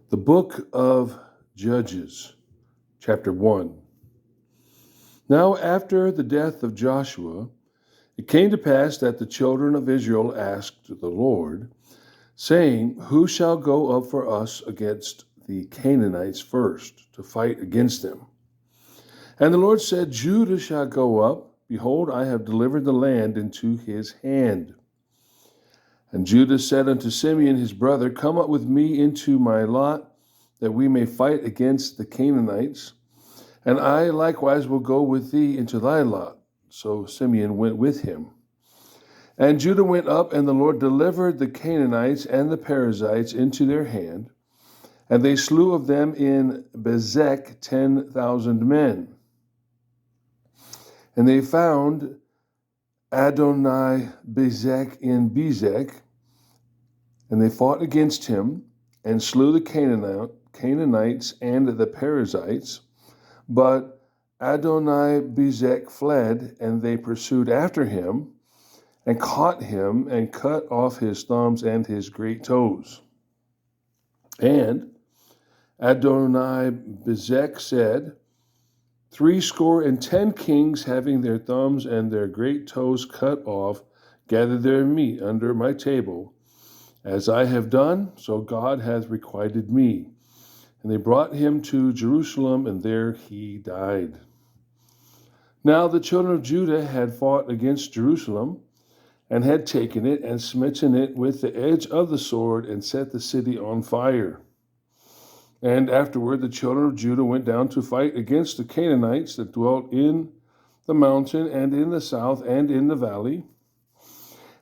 The book of Judges, chapter 1. Now after the death of Joshua, it came to pass that the children of Israel asked the Lord, saying, Who shall go up for us against the Canaanites first, to fight against them? And the Lord said, Judah shall go up. Behold, I have delivered the land into his hand. And Judah said unto Simeon his brother, Come up with me into my lot, that we may fight against the Canaanites. And I likewise will go with thee into thy lot. So Simeon went with him. And Judah went up, and the Lord delivered the Canaanites and the Perizzites into their hand. And they slew of them in Bezek 10,000 men. And they found Adonibezek in Bezek, and they fought against him, and slew the Canaanites and the Perizzites. But Adonibezek fled, and they pursued after him, and caught him, and cut off his thumbs and his great toes. And Adonibezek said, 60 kings, having their thumbs and their great toes cut off, gather their meat under my table. As I have done, so God hath requited me. And they brought him to Jerusalem, and there he died. Now the children of Judah had fought against Jerusalem, and had taken it, and smitten it with the edge of the sword, and set the city on fire. And afterward the children of Judah went down to fight against the Canaanites that dwelt in the mountain, and in the south, and in the valley.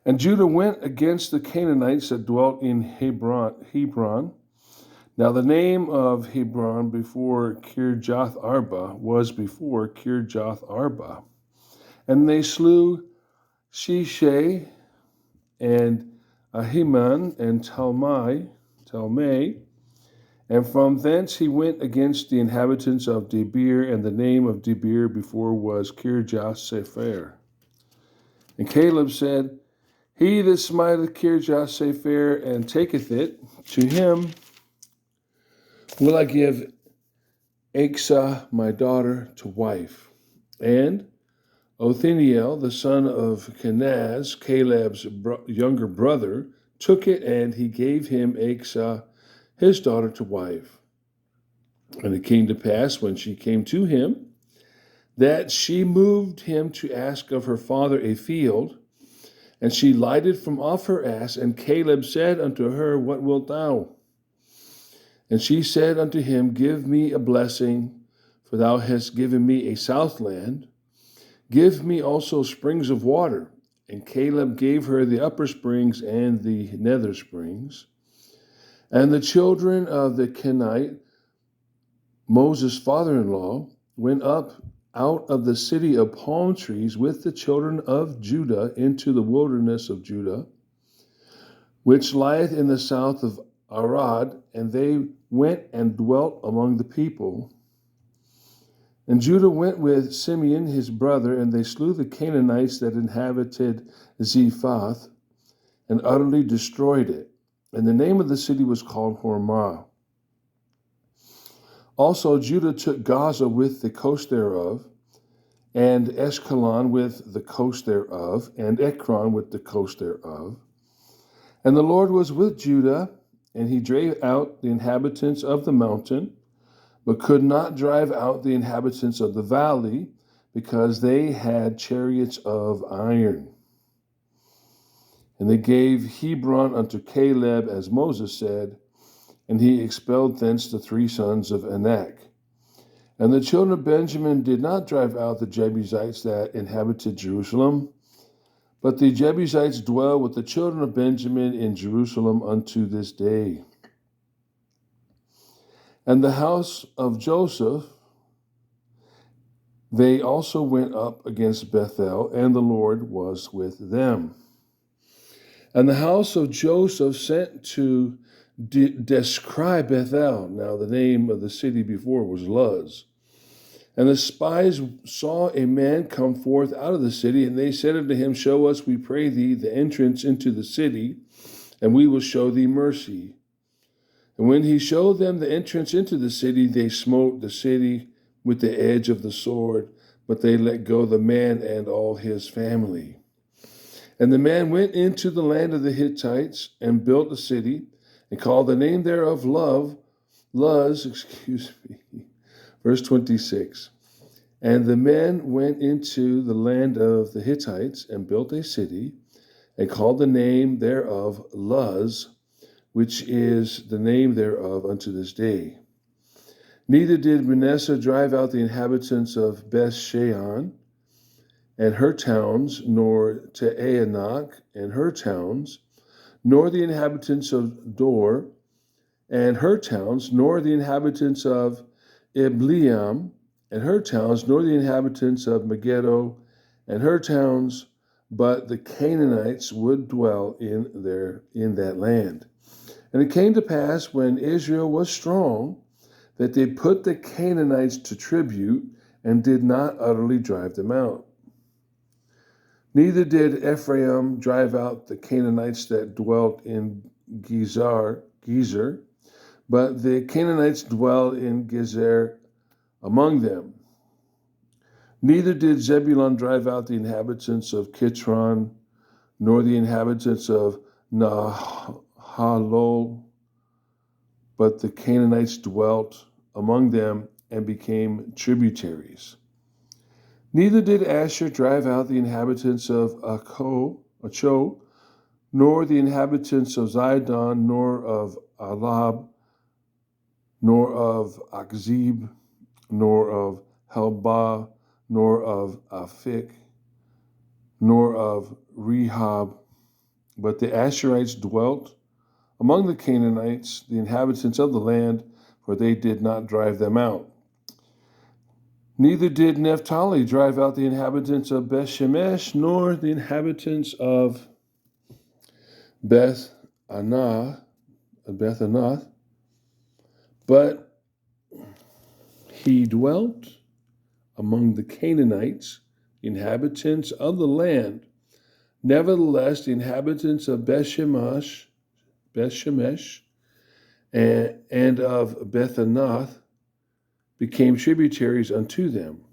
And Judah went against the Canaanites that dwelt in Hebron. Now the name of Hebron before Kirjath Arba was before Kirjath Arba. And they slew Shishai and Ahiman and Talmai, and from thence he went against the inhabitants of Debir, and the name of Debir before was Kirjath Sepher. And Caleb said, He that smiteth Kirjath Sepher and taketh it, to him will I give Achsah my daughter to wife. And Othniel, the son of Kenaz, Caleb's younger brother, took it, and he gave him Achsah his daughter to wife. And it came to pass, when she came to him, that she moved him to ask of her father a field. And she lighted from off her ass, and Caleb said unto her, What wilt thou? And she said unto him, Give me a blessing, for thou hast given me a southland. Give me also springs of water. And Caleb gave her the upper springs and the nether springs. And the children of the Kenite, Moses' father-in-law, went up out of the city of palm trees with the children of Judah into the wilderness of Judah, which lieth in the south of Arad, and they went and dwelt among the people. And Judah went with Simeon his brother, and they slew the Canaanites that inhabited Zephath, and utterly destroyed it. And the name of the city was called Hormah. Also Judah took Gaza with the coast thereof, and Ashkelon with the coast thereof, and Ekron with the coast thereof. And the Lord was with Judah, and he drave out the inhabitants of the mountain, but could not drive out the inhabitants of the valley, because they had chariots of iron. And they gave Hebron unto Caleb, as Moses said, and he expelled thence the 3 sons of Anak. And the children of Benjamin did not drive out the Jebusites that inhabited Jerusalem, but the Jebusites dwell with the children of Benjamin in Jerusalem unto this day. And the house of Joseph, they also went up against Bethel, and the Lord was with them. And the house of Joseph sent to descry Bethel. Now the name of the city before was Luz. And the spies saw a man come forth out of the city, and they said unto him, Show us, we pray thee, the entrance into the city, and we will show thee mercy. And when he showed them the entrance into the city, they smote the city with the edge of the sword, but they let go the man and all his family. And the man went into the land of the Hittites and built a city and called the name thereof Luz. Verse 26. And the men went into the land of the Hittites and built a city and called the name thereof Luz, which is the name thereof unto this day. Neither did Manasseh drive out the inhabitants of Beth-shean and her towns, nor Teanach and her towns, nor the inhabitants of Dor and her towns, nor the inhabitants of Ibleam and her towns, nor the inhabitants of Megiddo and her towns, but the Canaanites would dwell in that land. And it came to pass, when Israel was strong, that they put the Canaanites to tribute and did not utterly drive them out. Neither did Ephraim drive out the Canaanites that dwelt in Gezer, but the Canaanites dwell in Gezer among them. Neither did Zebulun drive out the inhabitants of Kitron, nor the inhabitants of Nahalol, but the Canaanites dwelt among them and became tributaries. Neither did Asher drive out the inhabitants of Acho, nor the inhabitants of Zidon, nor of Alab, nor of Akzib, nor of Helbah, nor of Aphik, nor of Rehob, but the Asherites dwelt among the Canaanites, the inhabitants of the land, for they did not drive them out. Neither did Naphtali drive out the inhabitants of Beth-shemesh, nor the inhabitants of Beth-anath, but he dwelt among the Canaanites, inhabitants of the land. Nevertheless, the inhabitants of Beth-shemesh and of Beth-anath became tributaries unto them.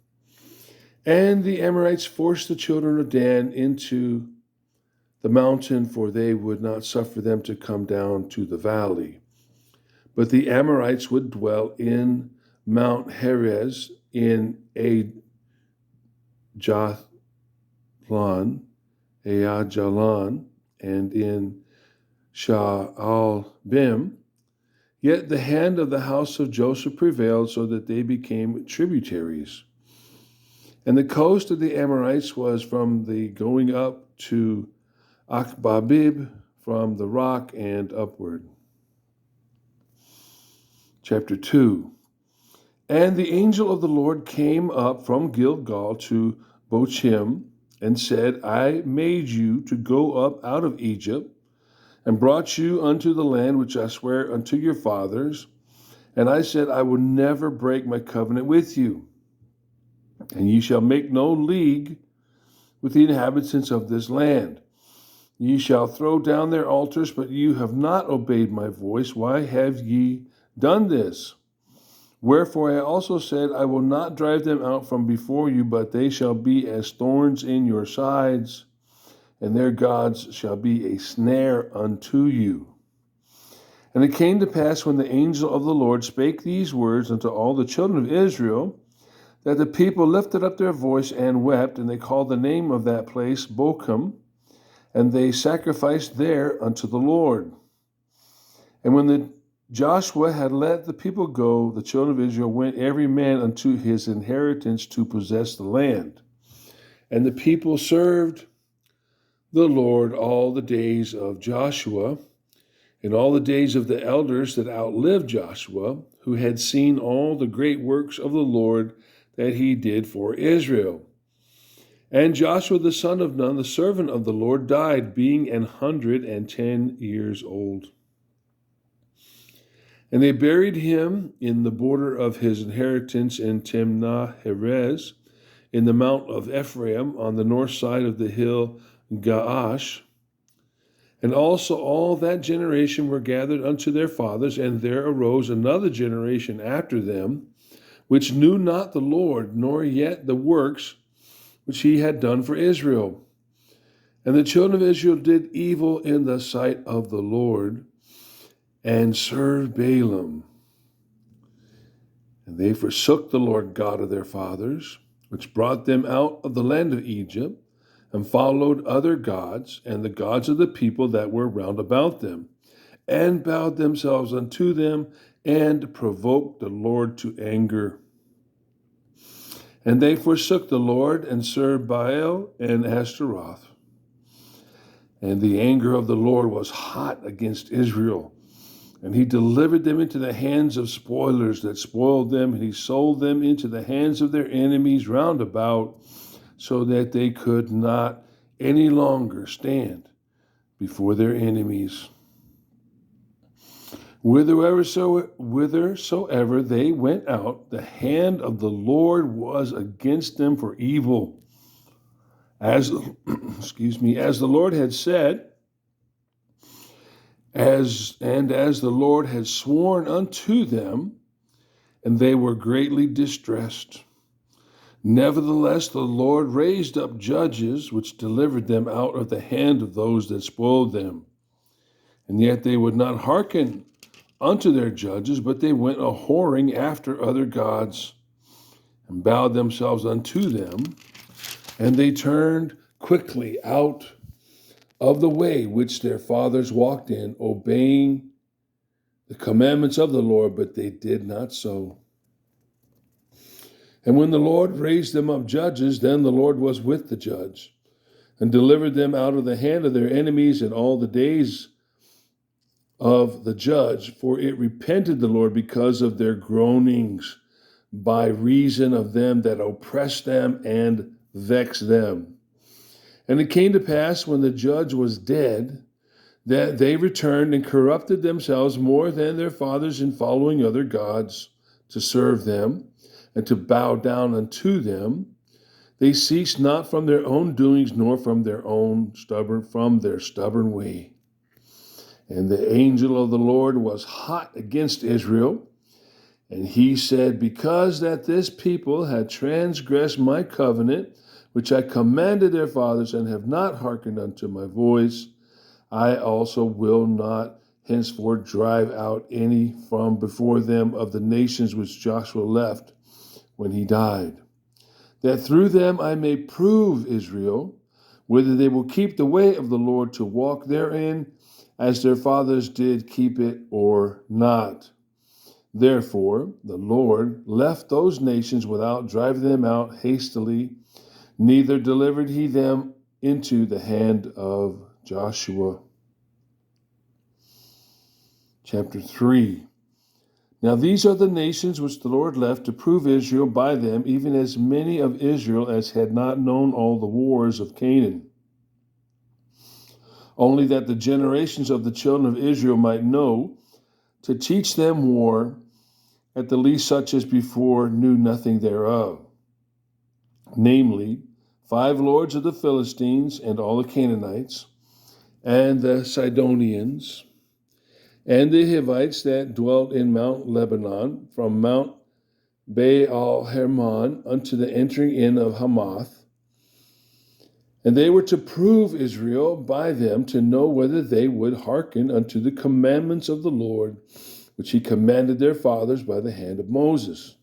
And the Amorites forced the children of Dan into the mountain, for they would not suffer them to come down to the valley. But the Amorites would dwell in Mount Heres, in Ajalon, and in Sha'albim. Yet the hand of the house of Joseph prevailed, so that they became tributaries. And the coast of the Amorites was from the going up to Akbabib, from the rock and upward. Chapter 2. And the angel of the Lord came up from Gilgal to Bochim, and said, I made you to go up out of Egypt, and brought you unto the land which I swear unto your fathers. And I said, I will never break my covenant with you. And ye shall make no league with the inhabitants of this land. Ye shall throw down their altars, but you have not obeyed my voice. Why have ye done this? Wherefore I also said, I will not drive them out from before you, but they shall be as thorns in your sides, and their gods shall be a snare unto you. And it came to pass, when the angel of the Lord spake these words unto all the children of Israel, that the people lifted up their voice and wept, and they called the name of that place Bochim, and they sacrificed there unto the Lord. And when Joshua had let the people go, the children of Israel went every man unto his inheritance to possess the land. And the people served the Lord all the days of Joshua, and all the days of the elders that outlived Joshua, who had seen all the great works of the Lord that he did for Israel. And Joshua the son of Nun, the servant of the Lord, died, being 110 years old. And they buried him in the border of his inheritance in Timnah-Heres, in the mount of Ephraim, on the north side of the hill Gaash. And also all that generation were gathered unto their fathers, and there arose another generation after them, which knew not the Lord, nor yet the works which he had done for Israel. And the children of Israel did evil in the sight of the Lord, and served Balaam. And they forsook the Lord God of their fathers, which brought them out of the land of Egypt, and followed other gods, and the gods of the people that were round about them, and bowed themselves unto them, and provoked the Lord to anger. And they forsook the Lord, and served Baal and Ashtaroth. And the anger of the Lord was hot against Israel, and he delivered them into the hands of spoilers that spoiled them, and he sold them into the hands of their enemies round about, so that they could not any longer stand before their enemies. Whithersoever they went out, the hand of the Lord was against them for evil. As the Lord had said, as the Lord had sworn unto them, and they were greatly distressed. Nevertheless, the Lord raised up judges, which delivered them out of the hand of those that spoiled them. And yet they would not hearken unto their judges, but they went a whoring after other gods, and bowed themselves unto them. And they turned quickly out of the way which their fathers walked in, obeying the commandments of the Lord, but they did not so. And when the Lord raised them up judges, then the Lord was with the judge, and delivered them out of the hand of their enemies in all the days of the judge. For it repented the Lord because of their groanings, by reason of them that oppressed them and vexed them. And it came to pass, when the judge was dead, that they returned and corrupted themselves more than their fathers in following other gods to serve them, and to bow down unto them. They ceased not from their own doings, nor from their stubborn way. And the angel of the Lord was hot against Israel, and he said, because that this people had transgressed my covenant, which I commanded their fathers, and have not hearkened unto my voice, I also will not henceforth drive out any from before them of the nations which Joshua left when he died, that through them I may prove Israel, whether they will keep the way of the Lord to walk therein, as their fathers did keep it, or not. Therefore the Lord left those nations without driving them out hastily, neither delivered he them into the hand of Joshua. Chapter 3. Now these are the nations which the Lord left to prove Israel by them, even as many of Israel as had not known all the wars of Canaan. Only that the generations of the children of Israel might know, to teach them war, at the least such as before knew nothing thereof. Namely, 5 lords of the Philistines, and all the Canaanites, and the Sidonians, and the Hivites that dwelt in Mount Lebanon, from Mount Baal Hermon unto the entering in of Hamath. And they were to prove Israel by them, to know whether they would hearken unto the commandments of the Lord, which he commanded their fathers by the hand of Moses.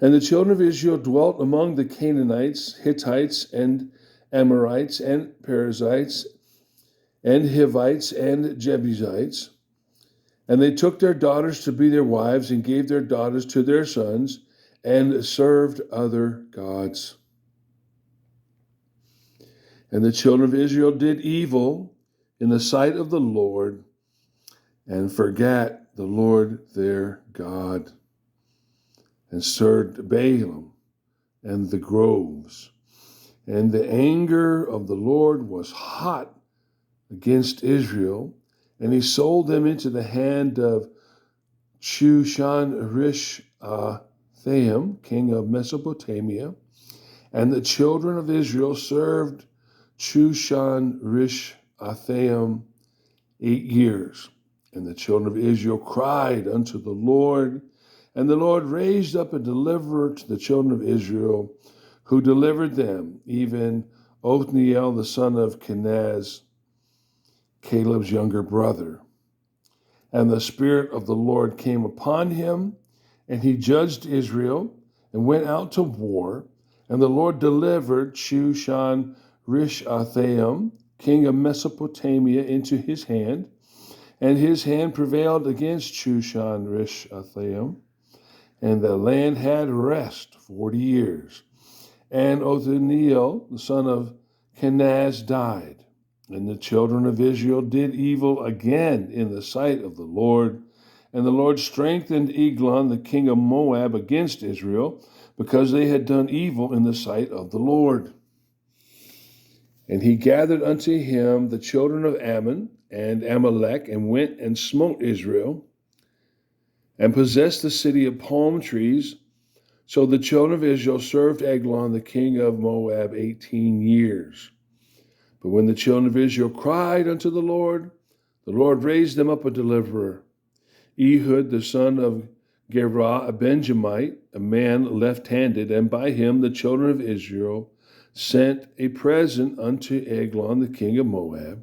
And the children of Israel dwelt among the Canaanites, Hittites, and Amorites, and Perizzites, and Hivites, and Jebusites. And they took their daughters to be their wives, and gave their daughters to their sons, and served other gods. And the children of Israel did evil in the sight of the Lord, and forgat the Lord their God, and served Balaam and the groves. And the anger of the Lord was hot against Israel, and he sold them into the hand of Shushan-Rishathaim, king of Mesopotamia. And the children of Israel served Shushan-Rishathaim Athaim 8 years. And the children of Israel cried unto the Lord, and the Lord raised up a deliverer to the children of Israel, who delivered them, even Othniel the son of Kenaz, Caleb's younger brother. And the Spirit of the Lord came upon him, and he judged Israel, and went out to war. And the Lord delivered Shushan-Rishathaim, king of Mesopotamia, into his hand, and his hand prevailed against Shushan-Rishathaim, and the land had rest 40 years. And Othniel, the son of Kenaz, died. And the children of Israel did evil again in the sight of the Lord. And the Lord strengthened Eglon, the king of Moab, against Israel, because they had done evil in the sight of the Lord. And he gathered unto him the children of Ammon and Amalek, and went and smote Israel, and possessed the city of palm trees. So the children of Israel served Eglon, the king of Moab, 18 years. But when the children of Israel cried unto the Lord raised them up a deliverer, Ehud, the son of Gerah, a Benjamite, a man left-handed, and by him the children of Israel sent a present unto Eglon, the king of Moab.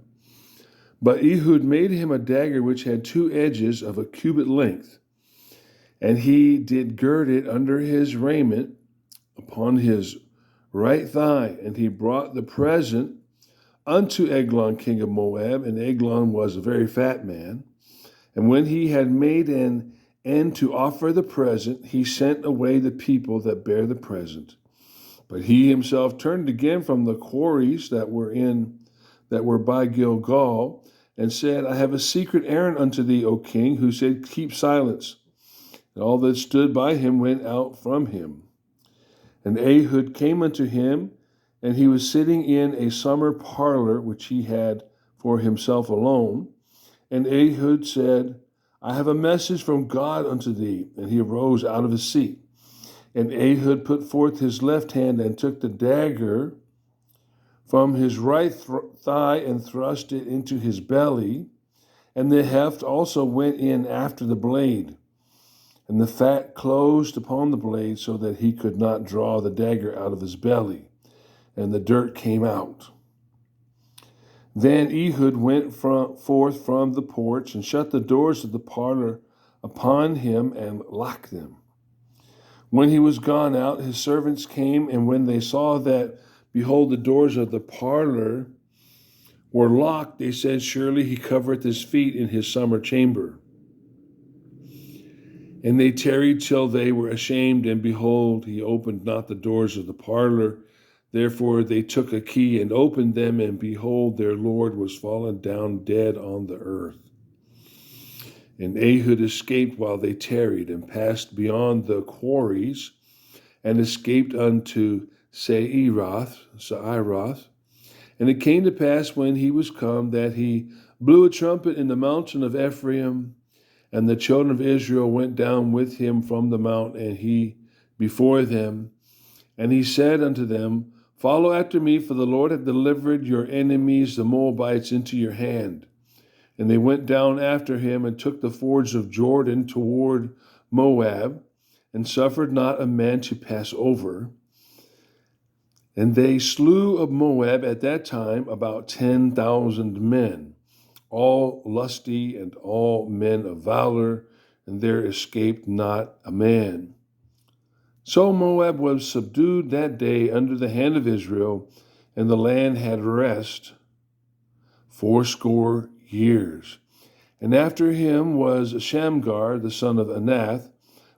But Ehud made him a dagger which had 2 edges of a cubit length, and he did gird it under his raiment upon his right thigh. And he brought the present unto Eglon, king of Moab, and Eglon was a very fat man. And when he had made an end to offer the present, he sent away the people that bare the present. But he himself turned again from the quarries that were by Gilgal, and said, I have a secret errand unto thee, O king. Who said, keep silence. And all that stood by him went out from him. And Ehud came unto him, and he was sitting in a summer parlor which he had for himself alone. And Ehud said, I have a message from God unto thee. And he arose out of his seat. And Ehud put forth his left hand, and took the dagger from his right thigh, and thrust it into his belly. And the heft also went in after the blade. And the fat closed upon the blade, so that he could not draw the dagger out of his belly. And the dirt came out. Then Ehud went forth from the porch, and shut the doors of the parlor upon him, and locked them. When he was gone out, his servants came, and when they saw that, behold, the doors of the parlor were locked, they said, surely he covereth his feet in his summer chamber. And they tarried till they were ashamed, and behold, he opened not the doors of the parlor. Therefore they took a key and opened them, and behold, their Lord was fallen down dead on the earth. And Ehud escaped while they tarried, and passed beyond the quarries, and escaped unto Seirath. And it came to pass, when he was come, that he blew a trumpet in the mountain of Ephraim, and the children of Israel went down with him from the mount, and he before them. And he said unto them, follow after me, for the Lord hath delivered your enemies, the Moabites, into your hand. And they went down after him, and took the fords of Jordan toward Moab, and suffered not a man to pass over. And they slew of Moab at that time about 10,000 men, all lusty and all men of valor, and there escaped not a man. So Moab was subdued that day under the hand of Israel, and the land had rest 80 years. And after him was Shamgar, the son of Anath,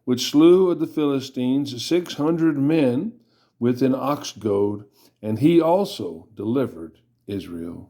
which slew of the Philistines 600 men with an ox goad, and he also delivered Israel.